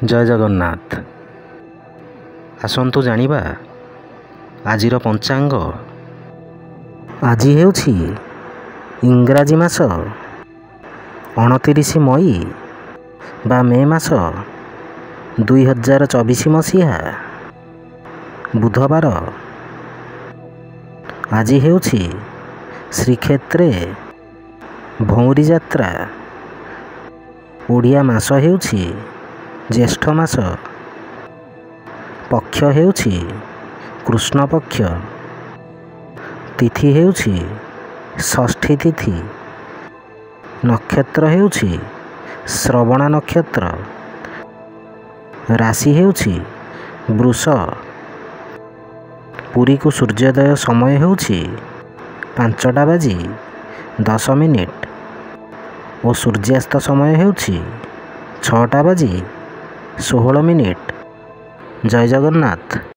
ଜୟ ଜଗନ୍ନାଥ। ଆସନ୍ତୁ ଜାଣିବା ଆଜିର ପଞ୍ଚାଙ୍ଗ। ଆଜି ହେଉଛି ଇଂରାଜୀ ମାସ 29 ମଇ ବା ମେ ମାସ 2024 ମସିହା ବୁଧବାର। ଆଜି ହେଉଛି ଶ୍ରୀକ୍ଷେତ୍ରେ ଭଉଁରୀ ଯାତ୍ରା। ଓଡ଼ିଆ ମାସ ହେଉଛି ଜ୍ୟେଷ୍ଠ ମାସ। ପକ୍ଷ ହେଉଛି କୃଷ୍ଣ ପକ୍ଷ। ତିଥି ହେଉଛି ଷଷ୍ଠୀ ତିଥି। ନକ୍ଷତ୍ର ହେଉଛି ଶ୍ରବଣା ନକ୍ଷତ୍ର। ରାଶି ହେଉଛି ବୃଷ। ପୁରୀକୁ ସୂର୍ଯ୍ୟୋଦୟ ସମୟ ହେଉଛି 5ଟା ବାଜି 10 ମିନିଟ୍ ଓ ସୂର୍ଯ୍ୟାସ୍ତ ସମୟ ହେଉଛି 6ଟା ବାଜି 16 ମିନିଟ୍। ଜୟ ଜଗନ୍ନାଥ।